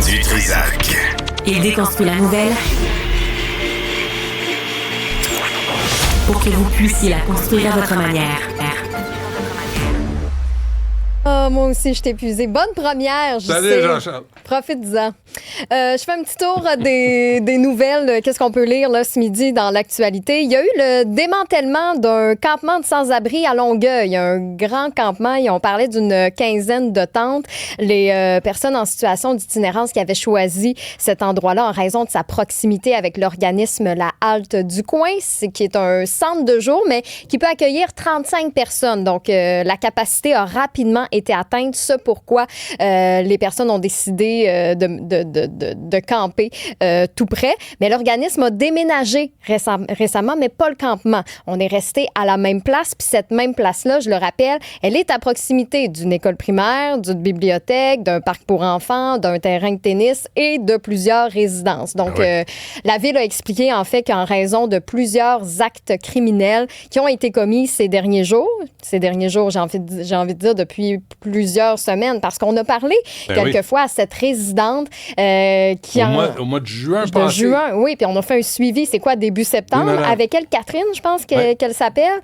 du Trisac. Il déconstruit la nouvelle pour que vous puissiez la construire à votre manière. Ah, moi aussi, je t'ai épuisée. Bonne première, je Salut, sais. Jean-Charles. Profite-en. Je fais un petit tour des nouvelles. Qu'est-ce qu'on peut lire là, ce midi dans l'actualité? Il y a eu le démantèlement d'un campement de sans-abri à Longueuil. Un grand campement. On parlait d'une quinzaine de tentes. Les personnes en situation d'itinérance qui avaient choisi cet endroit-là en raison de sa proximité avec l'organisme La Halte du Coin, qui est un centre de jour, mais qui peut accueillir 35 personnes. Donc, la capacité a rapidement été atteinte. Ce pourquoi les personnes ont décidé de camper tout près. Mais l'organisme a déménagé récemment, mais pas le campement. On est resté à la même place. Puis cette même place-là, je le rappelle, elle est à proximité d'une école primaire, d'une bibliothèque, d'un parc pour enfants, d'un terrain de tennis et de plusieurs résidences. Donc, la Ville a expliqué en fait qu'en raison de plusieurs actes criminels qui ont été commis ces derniers jours, j'ai envie de dire depuis plusieurs semaines, parce qu'on a parlé quelquefois à cette résidente qui au mois de juin passé. Oui, puis on a fait un suivi, c'est quoi, début septembre, avec elle, Catherine, je pense qu'elle s'appelle.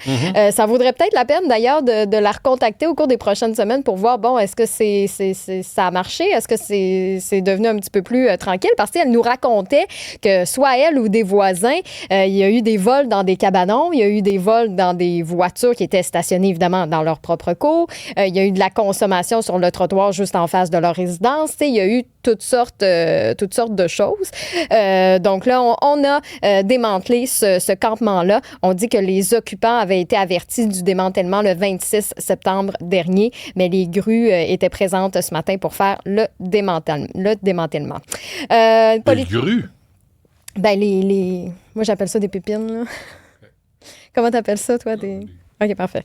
Ça vaudrait peut-être la peine, d'ailleurs, de la recontacter au cours des prochaines semaines pour voir, bon, est-ce que ça a marché? Est-ce que c'est devenu un petit peu plus tranquille? Parce qu'elle nous racontait que soit elle ou des voisins, il y a eu des vols dans des cabanons, il y a eu des vols dans des voitures qui étaient stationnées, évidemment, dans leur propre cour. Il y a eu de la consommation sur le trottoir juste en face de leur résidence. Il y a eu toutes sortes de choses. Donc là, on a démantelé ce campement-là. On dit que les occupants avaient été avertis du démantèlement le 26 septembre dernier, mais les grues étaient présentes ce matin pour faire le démantèlement. Les grues? Ben, moi, j'appelle ça des pépines, là. Comment t'appelles ça, toi? OK, parfait.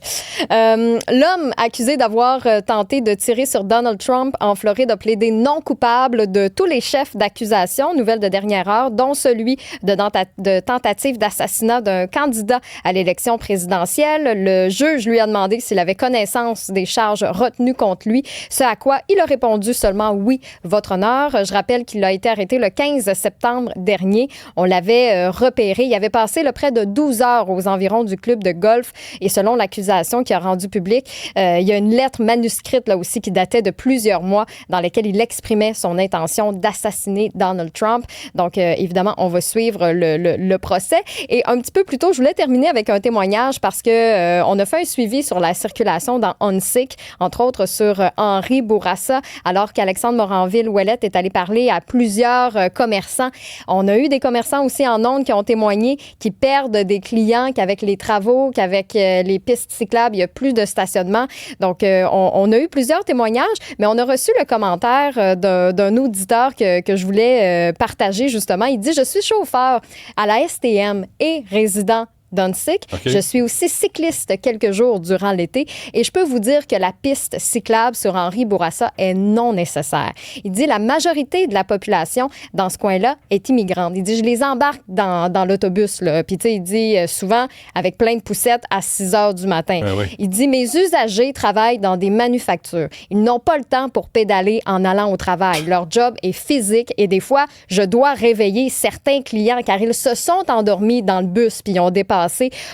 L'homme accusé d'avoir tenté de tirer sur Donald Trump en Floride a plaidé non coupable de tous les chefs d'accusation, nouvelle de dernière heure, dont celui de tentative d'assassinat d'un candidat à l'élection présidentielle. Le juge lui a demandé s'il avait connaissance des charges retenues contre lui, ce à quoi il a répondu seulement oui, votre honneur. Je rappelle qu'il a été arrêté le 15 septembre dernier. On l'avait repéré. Il avait passé près de 12 heures aux environs du club de golf et selon l'accusation qu'il a rendue publique, il y a une lettre manuscrite là aussi qui datait de plusieurs mois dans laquelle il exprimait son intention d'assassiner Donald Trump. Donc, évidemment, on va suivre le procès. Et un petit peu plus tôt, je voulais terminer avec un témoignage parce que on a fait un suivi sur la circulation dans Huntsic, entre autres sur Henri Bourassa, alors qu'Alexandre Moranville-Ouellette est allé parler à plusieurs commerçants. On a eu des commerçants aussi en ondes qui ont témoigné, qui perdent des clients, qu'avec les travaux, qu'avec les pistes cyclables, il n'y a plus de stationnement. Donc, on a eu plusieurs témoignages, mais on a reçu le commentaire d'un auditeur que je voulais partager, justement. Il dit « Je suis chauffeur à la STM et résident d'Huntsic. Okay. Je suis aussi cycliste quelques jours durant l'été et je peux vous dire que la piste cyclable sur Henri Bourassa est non nécessaire. Il dit la majorité de la population dans ce coin-là est immigrante. Il dit je les embarque dans l'autobus là. Puis tu sais il dit souvent avec plein de poussettes à 6 heures du matin. Oui. Il dit mes usagers travaillent dans des manufactures. Ils n'ont pas le temps pour pédaler en allant au travail. Leur job est physique et des fois je dois réveiller certains clients car ils se sont endormis dans le bus puis ils ont dépassé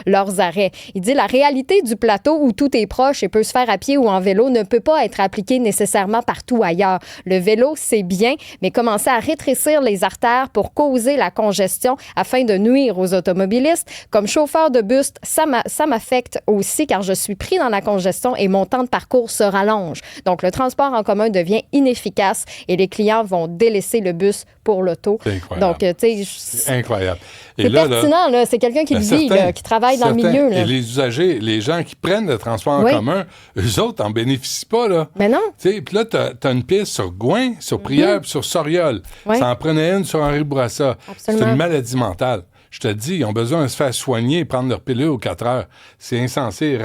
leurs arrêts. Il dit la réalité du plateau où tout est proche et peut se faire à pied ou en vélo ne peut pas être appliquée nécessairement partout ailleurs. Le vélo, c'est bien, mais commencer à rétrécir les artères pour causer la congestion afin de nuire aux automobilistes. Comme chauffeur de bus, ça m'affecte aussi car je suis pris dans la congestion et mon temps de parcours se rallonge. Donc, le transport en commun devient inefficace et les clients vont délaisser le bus pour l'auto. C'est incroyable. Donc, tu sais, c'est incroyable. C'est pertinent, là. C'est quelqu'un qui le vit, là, qui travaille dans le milieu. Là. Et les usagers, les gens qui prennent le transport en commun, eux autres n'en bénéficient pas. Là. Mais non. Puis là, tu as une piste sur Gouin, sur Prière, puis sur Soriol. Ouais. Ça en prenait une sur Henri Bourassa. Absolument. C'est une maladie mentale. Je te dis, ils ont besoin de se faire soigner et prendre leur pilule aux 4 heures. C'est insensé.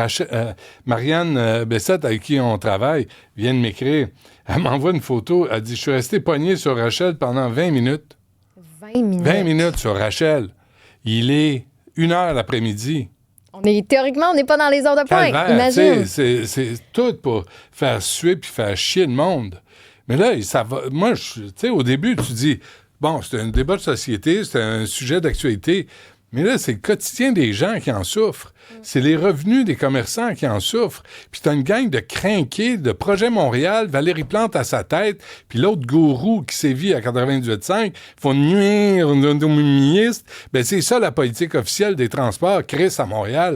Marianne Bessette, avec qui on travaille, vient de m'écrire. Elle m'envoie une photo. Elle dit, je suis resté pogné sur Rachel pendant 20 minutes. 20 minutes. 20 minutes sur Rachel. Il est 1h l'après-midi. Théoriquement, on n'est pas dans les heures de pointe. Calvaire, Imagine. C'est tout pour faire suer puis faire chier le monde. Mais là, ça va. Moi, tu sais, au début, tu dis, bon, c'est un débat de société, c'est un sujet d'actualité. Mais là, c'est le quotidien des gens qui en souffrent. C'est les revenus des commerçants qui en souffrent. Puis t'as une gang de crinqués de Projet Montréal, Valérie Plante à sa tête, puis l'autre gourou qui sévit à 98.5, font nuire aux ministres. Ben c'est ça la politique officielle des transports, Chris, à Montréal.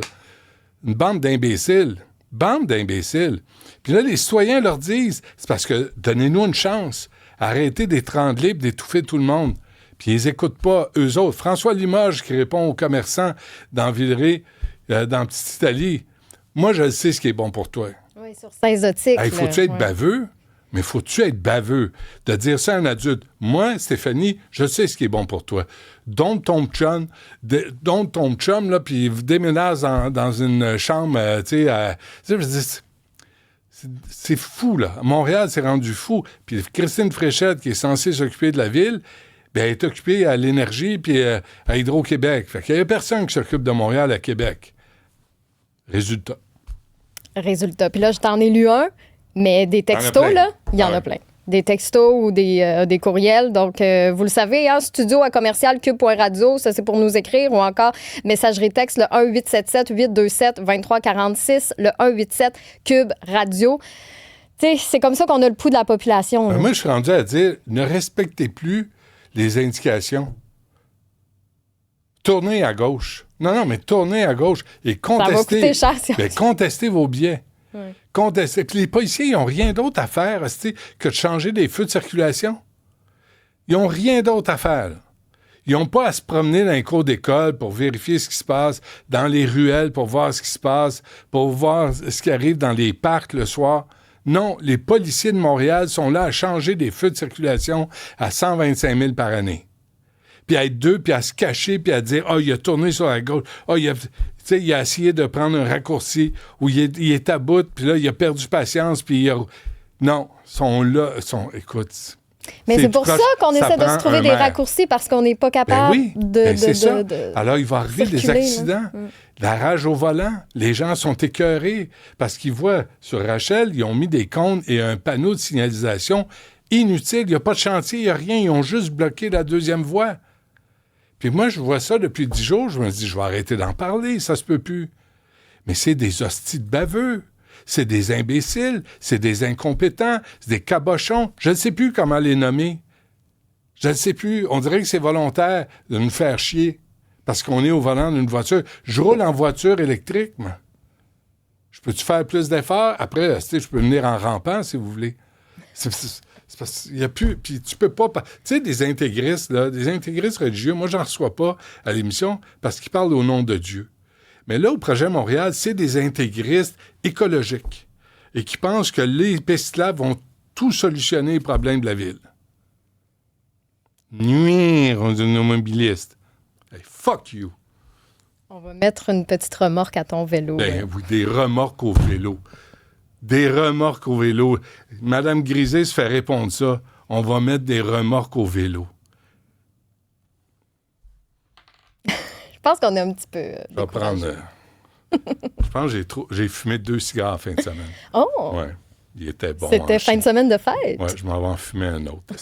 Une bande d'imbéciles. Bande d'imbéciles. Puis là, les citoyens leur disent, c'est parce que donnez-nous une chance. Arrêtez d'étrangler et d'étouffer tout le monde. Puis ils n'écoutent pas eux autres. François Limoges qui répond aux commerçants dans Villeray, dans Petite-Italie. Moi, je sais ce qui est bon pour toi. Oui, sur Saint-Zotique. Hey, faut-tu être baveux? Mais faut-tu être baveux de dire ça à un adulte? Moi, Stéphanie, je sais ce qui est bon pour toi. Donne ton chum, là, puis déménage dans une chambre, tu sais, c'est fou, là. Montréal s'est rendu fou. Puis Christine Fréchette, qui est censée s'occuper de la ville, bien, elle est occupée à l'Énergie puis à Hydro-Québec. Fait qu'il n'y a personne qui s'occupe de Montréal à Québec. Résultat. Puis là, je t'en ai lu un, mais des textos, là, il y en a plein. Des textos ou des courriels. Donc, vous le savez, hein, studio@commercialcube.radio, ça c'est pour nous écrire, ou encore messagerie texte, le 1-877-827-2346, le 1-87-Cube-Radio. Tu sais, c'est comme ça qu'on a le pouls de la population. Moi, je suis rendu à dire, ne respectez plus les indications. Tournez à gauche. Non, mais tournez à gauche et contestez. Ça va coûter cher, si contestez vos billets. Oui. Contestez. Puis les policiers, ils n'ont rien d'autre à faire que de changer des feux de circulation. Ils n'ont rien d'autre à faire. Ils n'ont pas à se promener dans les cours d'école pour vérifier ce qui se passe, dans les ruelles pour voir ce qui se passe, pour voir ce qui arrive dans les parcs le soir. Non, les policiers de Montréal sont là à changer des feux de circulation à 125 000 par année. Puis à être deux, puis à se cacher, puis à dire « Ah, il a tourné sur la gauche. Ah, il a essayé de prendre un raccourci, ou il est à bout, puis là, il a perdu patience, puis il a... » Non, écoute... Mais c'est pour ça qu'on essaie de se trouver des raccourcis, parce qu'on n'est pas capable c'est ça. Alors, il va arriver des accidents. La rage au volant. Les gens sont écœurés parce qu'ils voient sur Rachel, ils ont mis des cônes et un panneau de signalisation inutile. Il n'y a pas de chantier, il n'y a rien. Ils ont juste bloqué la deuxième voie. Puis moi, je vois ça depuis 10 jours. Je me dis, je vais arrêter d'en parler. Ça se peut plus. Mais c'est des hosties de baveux. C'est des imbéciles, c'est des incompétents, c'est des cabochons. Je ne sais plus comment les nommer. Je ne sais plus. On dirait que c'est volontaire de nous faire chier parce qu'on est au volant d'une voiture. Je roule en voiture électrique, moi. Je peux-tu faire plus d'efforts? Après, je peux venir en rampant, si vous voulez. C'est parce qu'il n'y a plus... Puis tu peux pas... Tu sais, des intégristes, là, des intégristes religieux, moi, j'en reçois pas à l'émission parce qu'ils parlent au nom de Dieu. Mais là, au Projet Montréal, c'est des intégristes écologiques et qui pensent que les pesticades vont tout solutionner les problèmes de la ville. Nuire aux automobilistes. Hey, fuck you. On va mettre une petite remorque à ton vélo. Oui, des remorques au vélo. Des remorques au vélo. Madame Grisé se fait répondre ça. On va mettre des remorques au vélo. Je pense qu'on est un petit peu... Je vais prendre... je pense que j'ai fumé 2 cigares en fin de semaine. Oh! Ouais. Il était bon. C'était fin de semaine de fête. Ouais, je m'en vais en fumer un autre.